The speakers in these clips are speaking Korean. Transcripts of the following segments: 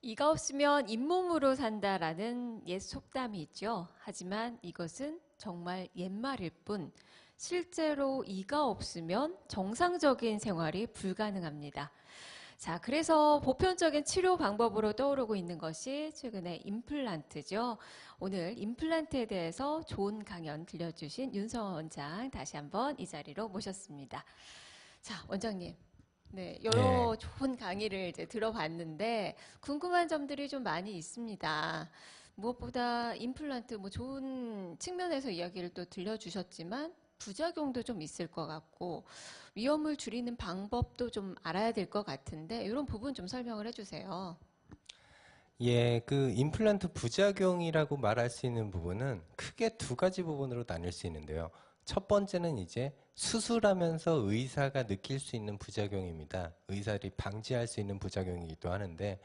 이가 없으면 잇몸으로 산다라는 옛 속담이 있죠. 하지만 이것은 정말 옛말일 뿐 실제로 이가 없으면 정상적인 생활이 불가능합니다. 자, 그래서 보편적인 치료 방법으로 떠오르고 있는 것이 최근에 임플란트죠. 오늘 임플란트에 대해서 좋은 강연 들려주신 윤성원 원장 다시 한번 이 자리로 모셨습니다. 자, 원장님. 네, 예, 여러 좋은 강의를 이제 들어봤는데 궁금한 점들이 좀 많이 있습니다. 무엇보다 임플란트 뭐 좋은 측면에서 이야기를 또 들려주셨지만 부작용도 좀 있을 것 같고 위험을 줄이는 방법도 좀 알아야 될 것 같은데 이런 부분 좀 설명을 해주세요. 예, 그 임플란트 부작용이라고 말할 수 있는 부분은 크게 두 가지 부분으로 나뉠 수 있는데요. 첫 번째는 이제 수술하면서 의사가 느낄 수 있는 부작용입니다. 의사들이 방지할 수 있는 부작용이기도 하는데,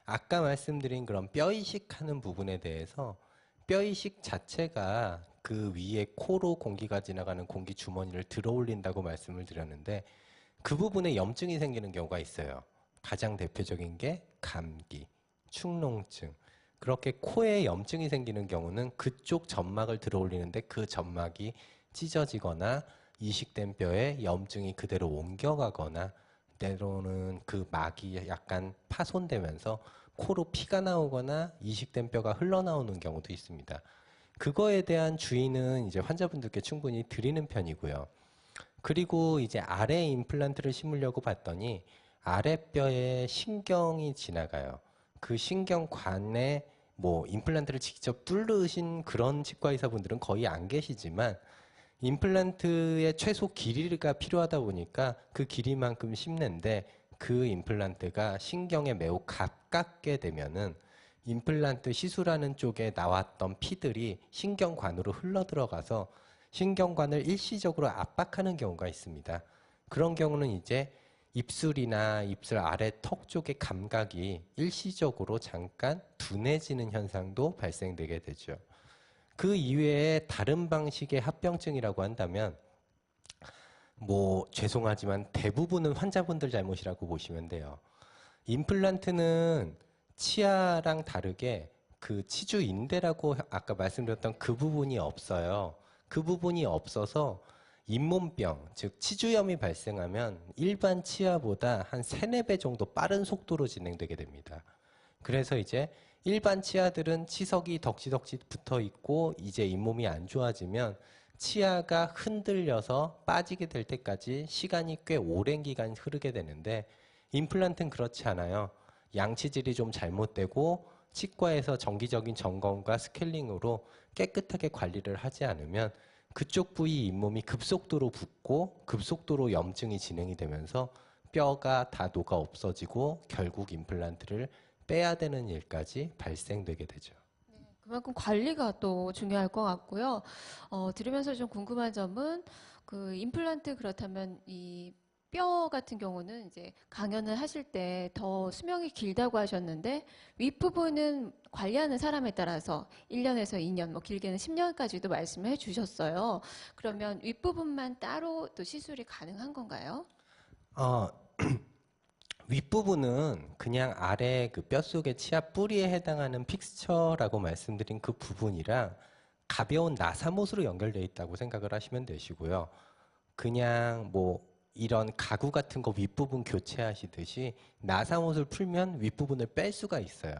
아까 말씀드린 그런 뼈 이식하는 부분에 대해서 뼈 이식 자체가 그 위에 코로 공기가 지나가는 공기 주머니를 들어 올린다고 말씀을 드렸는데, 그 부분에 염증이 생기는 경우가 있어요. 가장 대표적인 게 감기, 축농증. 그렇게 코에 염증이 생기는 경우는 그쪽 점막을 들어 올리는데 그 점막이 찢어지거나 이식된 뼈에 염증이 그대로 옮겨가거나 때로는 그 막이 약간 파손되면서 코로 피가 나오거나 이식된 뼈가 흘러나오는 경우도 있습니다. 그거에 대한 주의는 이제 환자분들께 충분히 드리는 편이고요. 그리고 이제 아래 임플란트를 심으려고 봤더니 아랫뼈에 신경이 지나가요. 그 신경관에 뭐 임플란트를 직접 뚫으신 그런 치과 의사분들은 거의 안 계시지만 임플란트의 최소 길이가 필요하다 보니까 그 길이만큼 심는데 그 임플란트가 신경에 매우 가깝게 되면은 임플란트 시술하는 쪽에 나왔던 피들이 신경관으로 흘러 들어가서 신경관을 일시적으로 압박하는 경우가 있습니다. 그런 경우는 이제 입술이나 입술 아래 턱 쪽의 감각이 일시적으로 잠깐 둔해지는 현상도 발생되게 되죠. 그 이외에 다른 방식의 합병증이라고 한다면 뭐 죄송하지만 대부분은 환자분들 잘못이라고 보시면 돼요. 임플란트는 치아랑 다르게 그 치주인대라고 아까 말씀드렸던 그 부분이 없어요. 그 부분이 없어서 잇몸병, 즉 치주염이 발생하면 일반 치아보다 한 3, 4배 정도 빠른 속도로 진행되게 됩니다. 그래서 이제 일반 치아들은 치석이 덕지덕지 붙어 있고 이제 잇몸이 안 좋아지면 치아가 흔들려서 빠지게 될 때까지 시간이 꽤 오랜 기간 흐르게 되는데 임플란트는 그렇지 않아요. 양치질이 좀 잘못되고 치과에서 정기적인 점검과 스케일링으로 깨끗하게 관리를 하지 않으면 그쪽 부위 잇몸이 급속도로 붓고 급속도로 염증이 진행이 되면서 뼈가 다 녹아 없어지고 결국 임플란트를 빼야 되는 일까지 발생되게 되죠. 그만큼 관리가 또 중요할 것 같고요. 들으면서 좀 궁금한 점은 그 임플란트 그렇다면 이 뼈 같은 경우는 이제 강연을 하실 때 더 수명이 길다고 하셨는데 윗부분은 관리하는 사람에 따라서 1년에서 2년, 뭐 길게는 10년까지도 말씀을 해 주셨어요. 그러면 윗부분만 따로 또 시술이 가능한 건가요? 어, 윗부분은 그냥 아래 그 뼛속의 치아 뿌리에 해당하는 픽스처라고 말씀드린 그 부분이랑 가벼운 나사못으로 연결되어 있다고 생각을 하시면 되시고요. 그냥 뭐 이런 가구 같은 거 윗부분 교체하시듯이 나사못을 풀면 윗부분을 뺄 수가 있어요.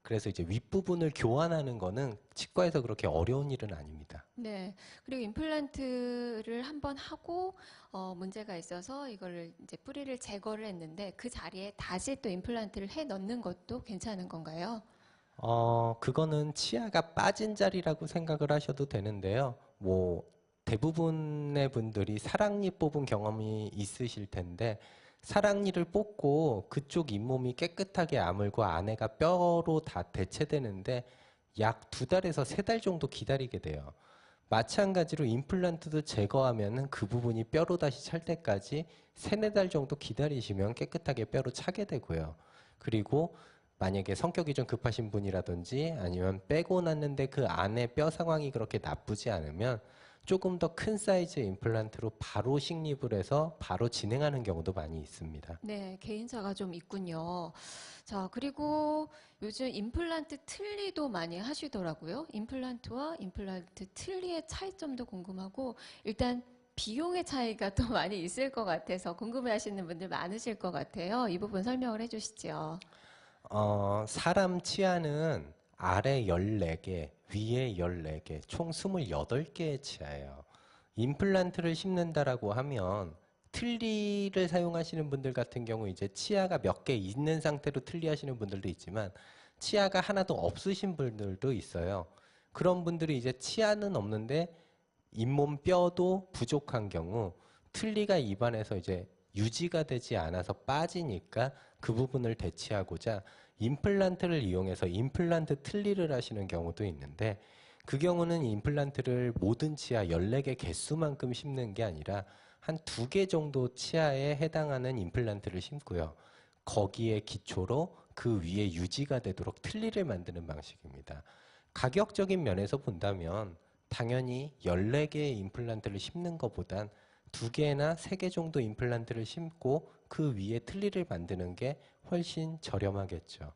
그래서 이제 윗부분을 교환하는 거는 치과에서 그렇게 어려운 일은 아닙니다. 네. 그리고 임플란트를 한번 하고 문제가 있어서 이거를 이제 뿌리를 제거를 했는데 그 자리에 다시 또 임플란트를 해 넣는 것도 괜찮은 건가요? 그거는 치아가 빠진 자리라고 생각을 하셔도 되는데요. 뭐, 대부분의 분들이 사랑니 뽑은 경험이 있으실 텐데, 사랑니를 뽑고 그쪽 잇몸이 깨끗하게 아물고 안에가 뼈로 다 대체되는데, 약 2달에서 3달 정도 기다리게 돼요. 마찬가지로 임플란트도 제거하면 그 부분이 뼈로 다시 찰 때까지 3, 4달 정도 기다리시면 깨끗하게 뼈로 차게 되고요. 그리고 만약에 성격이 좀 급하신 분이라든지 아니면 빼고 났는데 그 안에 뼈 상황이 그렇게 나쁘지 않으면 조금 더 큰 사이즈의 임플란트로 바로 식립을 해서 바로 진행하는 경우도 많이 있습니다. 네, 개인차가 좀 있군요. 자, 그리고 요즘 임플란트 틀니도 많이 하시더라고요. 임플란트와 임플란트 틀니의 차이점도 궁금하고, 일단 비용의 차이가 또 많이 있을 것 같아서 궁금해 하시는 분들 많으실 것 같아요. 이 부분 설명을 해주시죠. 사람 치아는 아래 14개, 위에 14개, 총 28개의 치아예요. 임플란트를 심는다라고 하면 틀니를 사용하시는 분들 같은 경우 이제 치아가 몇 개 있는 상태로 틀니 하시는 분들도 있지만 치아가 하나도 없으신 분들도 있어요. 그런 분들이 이제 치아는 없는데 잇몸 뼈도 부족한 경우 틀니가 입안에서 이제 유지가 되지 않아서 빠지니까 그 부분을 대체하고자 임플란트를 이용해서 임플란트 틀니를 하시는 경우도 있는데 그 경우는 임플란트를 모든 치아 14개 개수만큼 심는 게 아니라 한 2개 정도 치아에 해당하는 임플란트를 심고요. 거기에 기초로 그 위에 유지가 되도록 틀니를 만드는 방식입니다. 가격적인 면에서 본다면 당연히 14개의 임플란트를 심는 것보단 2개나 3개 정도 임플란트를 심고 그 위에 틀니를 만드는 게 훨씬 저렴하겠죠.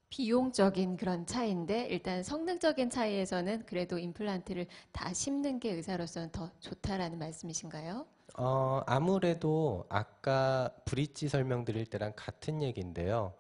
비용적인 그런 차이인데, 일단 성능적인 차이에서는 그래도 임플란트를 다 심는 게 의사로서는 더 좋다라는 말씀이신가요? 아무래도 아까 브릿지 설명드릴 때랑 같은 얘기인데요.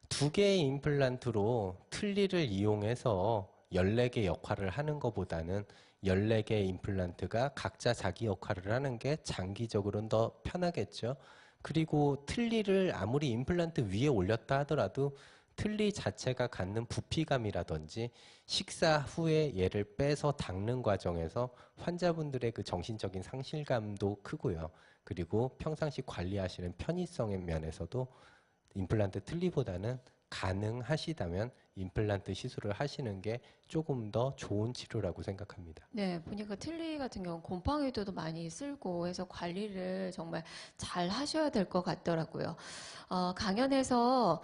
2개의 임플란트로 틀니를 이용해서 14개 역할을 하는 것보다는 14개의 임플란트가 각자 자기 역할을 하는 게 장기적으로는 더 편하겠죠. 그리고 틀니를 아무리 임플란트 위에 올렸다 하더라도 틀니 자체가 갖는 부피감이라든지 식사 후에 얘를 빼서 닦는 과정에서 환자분들의 그 정신적인 상실감도 크고요. 그리고 평상시 관리하시는 편의성의 면에서도 임플란트 틀니보다는 가능하시다면 임플란트 시술을 하시는 게 조금 더 좋은 치료라고 생각합니다. 네, 보니까 틀니 같은 경우는 곰팡이도 많이 쓸고 해서 관리를 정말 잘 하셔야 될 것 같더라고요. 강연에서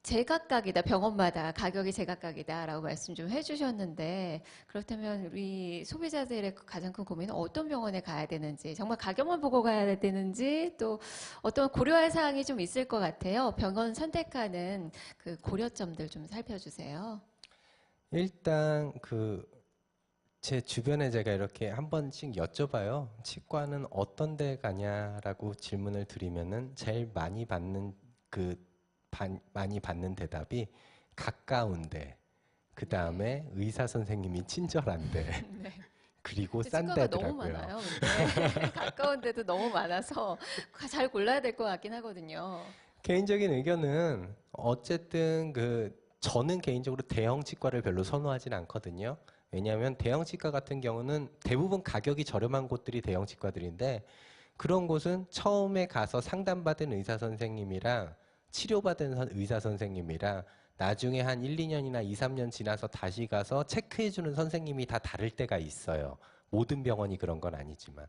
제각각이다, 병원마다 가격이 제각각이다라고 말씀 좀 해주셨는데, 그렇다면 우리 소비자들의 가장 큰 고민은 어떤 병원에 가야 되는지, 정말 가격만 보고 가야 되는지, 또 어떤 고려할 사항이 좀 있을 것 같아요. 병원 선택하는 그 고려점들 좀 살펴주세요. 일단 제 주변에 제가 이렇게 한 번씩 여쭤봐요. 치과는 어떤 데 가냐라고 질문을 드리면은 제일 많이 받는 대답이 가까운데, 그 다음에 의사 선생님이 친절한데, 네. 그리고 싼 치과가 너무 데더라고요. 많아요. 근데 가까운 데도 너무 많아서 잘 골라야 될 것 같긴 하거든요. 개인적인 의견은 어쨌든 저는 개인적으로 대형 치과를 별로 선호하진 않거든요. 왜냐하면 대형 치과 같은 경우는 대부분 가격이 저렴한 곳들이 대형 치과들인데 그런 곳은 처음에 가서 상담받은 의사 선생님이랑 치료받은 의사 선생님이랑 나중에 한 1, 2년이나 2, 3년 지나서 다시 가서 체크해주는 선생님이 다 다를 때가 있어요. 모든 병원이 그런 건 아니지만.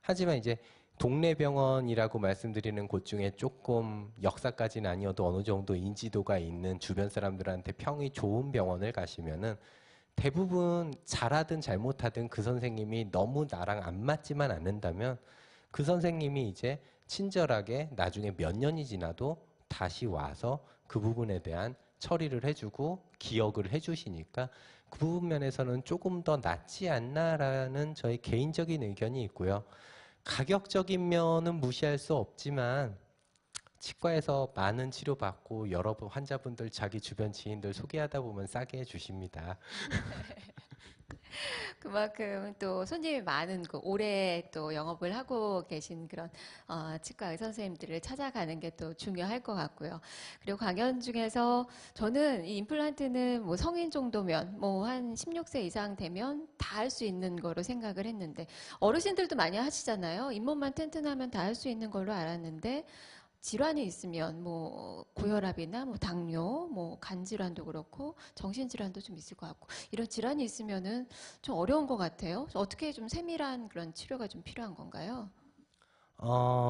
하지만 이제 동네 병원이라고 말씀드리는 곳 중에 조금 역사까지는 아니어도 어느 정도 인지도가 있는 주변 사람들한테 평이 좋은 병원을 가시면은 대부분 잘하든 잘못하든 그 선생님이 너무 나랑 안 맞지만 않는다면 그 선생님이 이제 친절하게 나중에 몇 년이 지나도 다시 와서 그 부분에 대한 처리를 해주고 기억을 해주시니까 그 부분 면에서는 조금 더 낫지 않나라는 저의 개인적인 의견이 있고요. 가격적인 면은 무시할 수 없지만 치과에서 많은 치료받고 여러 환자분들 자기 주변 지인들 소개하다 보면 싸게 해주십니다. 그만큼 또 손님이 많은 오래 또 영업을 하고 계신 그런 치과 의사 선생님들을 찾아가는 게 또 중요할 것 같고요. 그리고 강연 중에서 저는 이 임플란트는 뭐 성인 정도면 뭐 한 16세 이상 되면 다 할 수 있는 거로 생각을 했는데 어르신들도 많이 하시잖아요. 잇몸만 튼튼하면 다 할 수 있는 걸로 알았는데 질환이 있으면 뭐 고혈압이나 뭐 당뇨, 뭐 간 질환도 그렇고 정신 질환도 좀 있을 것 같고 이런 질환이 있으면은 좀 어려운 것 같아요. 어떻게 좀 세밀한 그런 치료가 좀 필요한 건가요?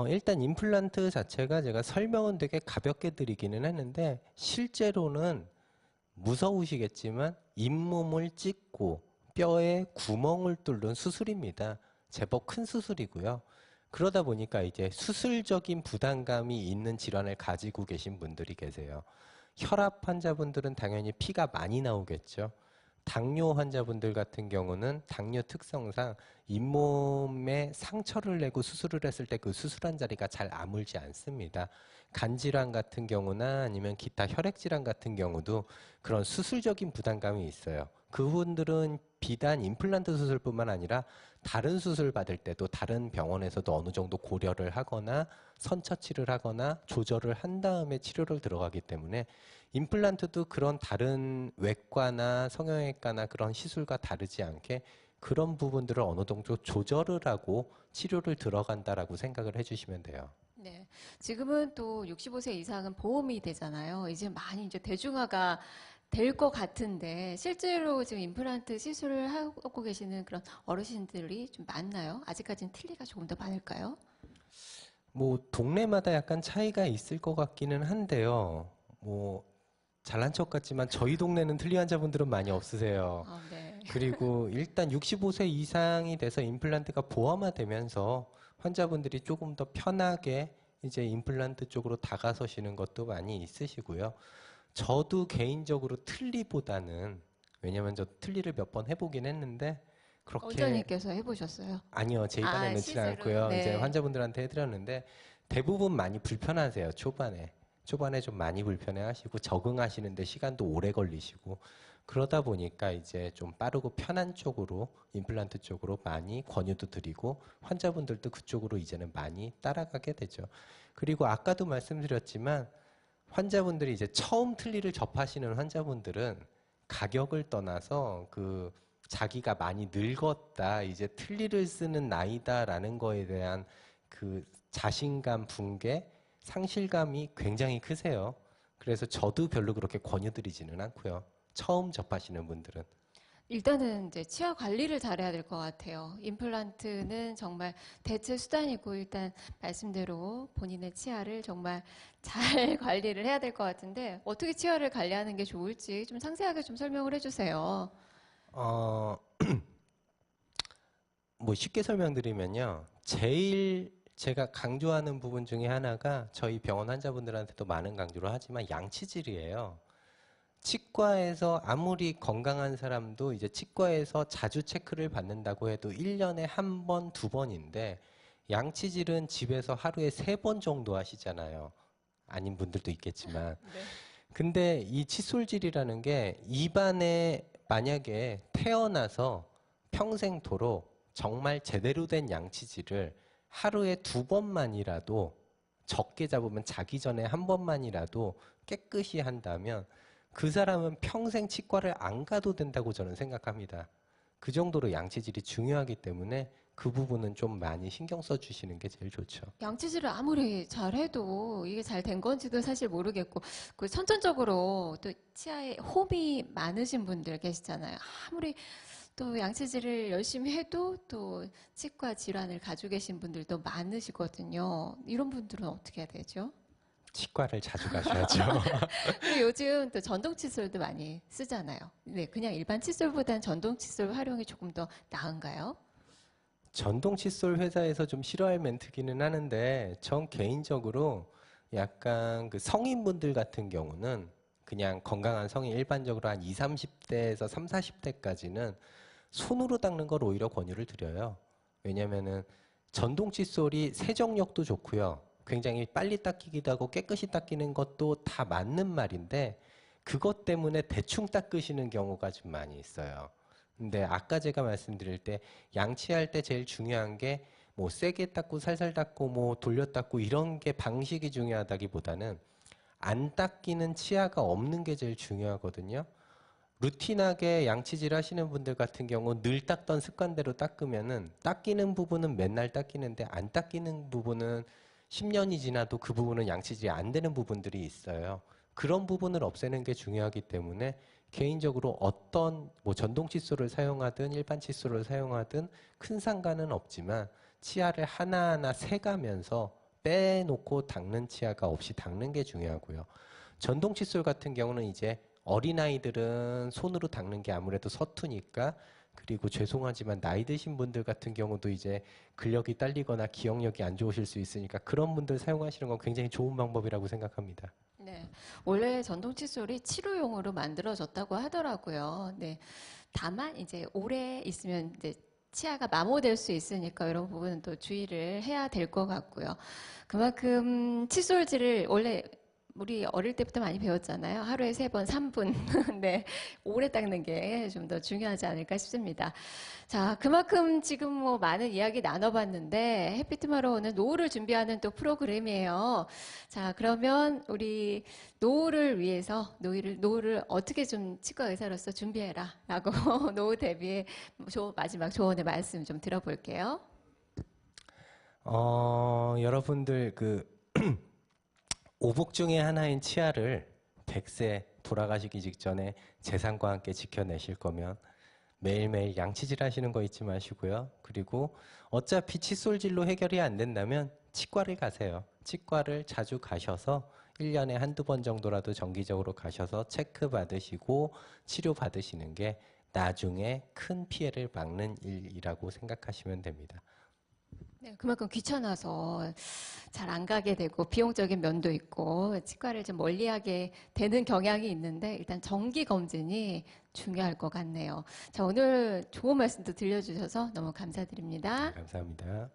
일단 임플란트 자체가 제가 설명은 되게 가볍게 드리기는 했는데 실제로는 무서우시겠지만 잇몸을 찍고 뼈에 구멍을 뚫는 수술입니다. 제법 큰 수술이고요. 그러다 보니까 이제 수술적인 부담감이 있는 질환을 가지고 계신 분들이 계세요. 혈압 환자분들은 당연히 피가 많이 나오겠죠. 당뇨 환자분들 같은 경우는 당뇨 특성상 잇몸에 상처를 내고 수술을 했을 때 그 수술한 자리가 잘 아물지 않습니다. 간질환 같은 경우나 아니면 기타 혈액질환 같은 경우도 그런 수술적인 부담감이 있어요. 그분들은 비단 임플란트 수술뿐만 아니라 다른 수술 받을 때도 다른 병원에서도 어느 정도 고려를 하거나 선처치를 하거나 조절을 한 다음에 치료를 들어가기 때문에 임플란트도 그런 다른 외과나 성형외과나 그런 시술과 다르지 않게 그런 부분들을 어느 정도 조절을 하고 치료를 들어간다라고 생각을 해주시면 돼요. 네. 지금은 또 65세 이상은 보험이 되잖아요. 이제 많이 이제 대중화가 될 것 같은데 실제로 지금 임플란트 시술을 하고 계시는 그런 어르신들이 좀 많나요? 아직까지는 틀리가 조금 더 많을까요? 뭐 동네마다 약간 차이가 있을 것 같기는 한데요. 뭐 잘난 척 같지만 저희 동네는 틀니 환자분들은 많이 없으세요. 아, 네. 그리고 일단 65세 이상이 돼서 임플란트가 보험화되면서 환자분들이 조금 더 편하게 이제 임플란트 쪽으로 다가서시는 것도 많이 있으시고요. 저도 개인적으로 틀니보다는 왜냐면 저 틀니를 몇 번 해보긴 했는데 그렇게 원장님께서 해보셨어요? 아니요, 제 아, 입안에 넣지는 시술은 않고요. 이제 네. 환자분들한테 해드렸는데 대부분 많이 불편하세요. 초반에 좀 많이 불편해하시고 적응하시는데 시간도 오래 걸리시고 그러다 보니까 이제 좀 빠르고 편한 쪽으로 임플란트 쪽으로 많이 권유도 드리고 환자분들도 그쪽으로 이제는 많이 따라가게 되죠. 그리고 아까도 말씀드렸지만 환자분들이 이제 처음 틀니를 접하시는 환자분들은 가격을 떠나서 그 자기가 많이 늙었다, 이제 틀니를 쓰는 나이다라는 거에 대한 그 자신감, 붕괴, 상실감이 굉장히 크세요. 그래서 저도 별로 그렇게 권유드리지는 않고요. 처음 접하시는 분들은. 일단은 이제 치아 관리를 잘해야 될 것 같아요. 임플란트는 정말 대체 수단이고 일단 말씀대로 본인의 치아를 정말 잘 관리를 해야 될 것 같은데 어떻게 치아를 관리하는 게 좋을지 좀 상세하게 좀 설명을 해주세요. 어, 뭐 쉽게 설명드리면요. 제일 제가 강조하는 부분 중에 하나가 저희 병원 환자분들한테도 많은 강조를 하지만 양치질이에요. 치과에서 아무리 건강한 사람도 이제 치과에서 자주 체크를 받는다고 해도 1년에 한 번, 두 번인데 양치질은 집에서 하루에 3번 정도 하시잖아요. 아닌 분들도 있겠지만. 네. 근데 이 칫솔질이라는 게 입안에 만약에 태어나서 평생토록 정말 제대로 된 양치질을 하루에 2번만이라도 적게 잡으면 자기 전에 한 번만이라도 깨끗이 한다면 그 사람은 평생 치과를 안 가도 된다고 저는 생각합니다. 그 정도로 양치질이 중요하기 때문에 그 부분은 좀 많이 신경 써주시는 게 제일 좋죠. 양치질을 아무리 잘해도 이게 잘 된 건지도 사실 모르겠고 그 선천적으로 또 치아에 홈이 많으신 분들 계시잖아요. 아무리 또 양치질을 열심히 해도 또 치과 질환을 가지고 계신 분들도 많으시거든요. 이런 분들은 어떻게 해야 되죠? 치과를 자주 가셔야죠. 그리고 요즘 또 전동 칫솔도 많이 쓰잖아요. 네, 그냥 일반 칫솔보다는 전동 칫솔 활용이 조금 더 나은가요? 전동 칫솔 회사에서 좀 싫어할 멘트기는 하는데 전 개인적으로 약간 그 성인분들 같은 경우는 그냥 건강한 성인 일반적으로 한 20, 30대에서 3, 40대까지는 손으로 닦는 걸 오히려 권유를 드려요. 왜냐면은 전동 칫솔이 세정력도 좋고요. 굉장히 빨리 닦이기도 하고 깨끗이 닦이는 것도 다 맞는 말인데 그것 때문에 대충 닦으시는 경우가 좀 많이 있어요. 근데 아까 제가 말씀드릴 때 양치할 때 제일 중요한 게 뭐 세게 닦고 살살 닦고 뭐 돌려 닦고 이런 게 방식이 중요하다기보다는 안 닦이는 치아가 없는 게 제일 중요하거든요. 루틴하게 양치질 하시는 분들 같은 경우 늘 닦던 습관대로 닦으면은 닦이는 부분은 맨날 닦이는데 안 닦이는 부분은 10년이 지나도 그 부분은 양치질이 안 되는 부분들이 있어요. 그런 부분을 없애는 게 중요하기 때문에 개인적으로 어떤 뭐 전동 칫솔을 사용하든 일반 칫솔을 사용하든 큰 상관은 없지만 치아를 하나하나 세가면서 빼놓고 닦는 치아가 없이 닦는 게 중요하고요. 전동 칫솔 같은 경우는 이제 어린아이들은 손으로 닦는 게 아무래도 서투니까 그리고 죄송하지만 나이 드신 분들 같은 경우도 이제 근력이 딸리거나 기억력이 안 좋으실 수 있으니까 그런 분들 사용하시는 건 굉장히 좋은 방법이라고 생각합니다. 네. 원래 전동 칫솔이 치료용으로 만들어졌다고 하더라고요. 네. 다만 이제 오래 있으면 이제 치아가 마모될 수 있으니까 이런 부분은 또 주의를 해야 될 것 같고요. 그만큼 칫솔질을 원래 우리 어릴 때부터 많이 배웠잖아요. 하루에 3번, 3분. 네. 오래 닦는 게 좀 더 중요하지 않을까 싶습니다. 자, 그만큼 지금 뭐 많은 이야기 나눠봤는데 해피투마로우는 노후를 준비하는 또 프로그램이에요. 자, 그러면 우리 노후를 위해서 노후를 어떻게 좀 치과 의사로서 준비해라 라고 노후 대비에 마지막 조언의 말씀 좀 들어볼게요. 여러분들 그 오복 중에 하나인 치아를 100세 돌아가시기 직전에 재산과 함께 지켜내실 거면 매일매일 양치질 하시는 거 잊지 마시고요. 그리고 어차피 칫솔질로 해결이 안 된다면 치과를 가세요. 치과를 자주 가셔서 1년에 한두 번 정도라도 정기적으로 가셔서 체크 받으시고 치료 받으시는 게 나중에 큰 피해를 막는 일이라고 생각하시면 됩니다. 네, 그만큼 귀찮아서 잘 안 가게 되고 비용적인 면도 있고 치과를 좀 멀리하게 되는 경향이 있는데 일단 정기 검진이 중요할 것 같네요. 자, 오늘 좋은 말씀도 들려주셔서 너무 감사드립니다. 감사합니다.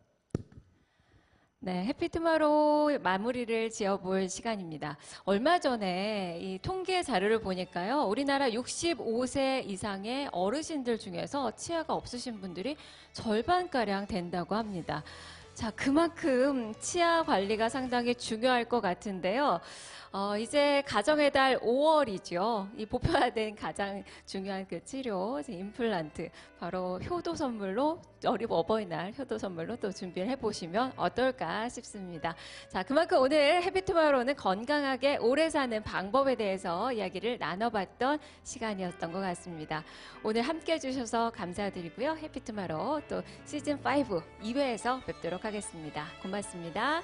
네, 해피투마로우 마무리를 지어볼 시간입니다. 얼마 전에 이 통계 자료를 보니까요, 우리나라 65세 이상의 어르신들 중에서 치아가 없으신 분들이 절반가량 된다고 합니다. 자, 그만큼 치아 관리가 상당히 중요할 것 같은데요. 이제 가정의 달 5월이죠. 이 보편화된 가장 중요한 그 치료, 임플란트, 바로 효도 선물로, 어버이날 효도 선물로 또 준비를 해보시면 어떨까 싶습니다. 자, 그만큼 오늘 해피투마로우는 건강하게 오래 사는 방법에 대해서 이야기를 나눠봤던 시간이었던 것 같습니다. 오늘 함께 해주셔서 감사드리고요. 해피투마로우 또 시즌5 2회에서 뵙도록 하겠습니다. 고맙습니다.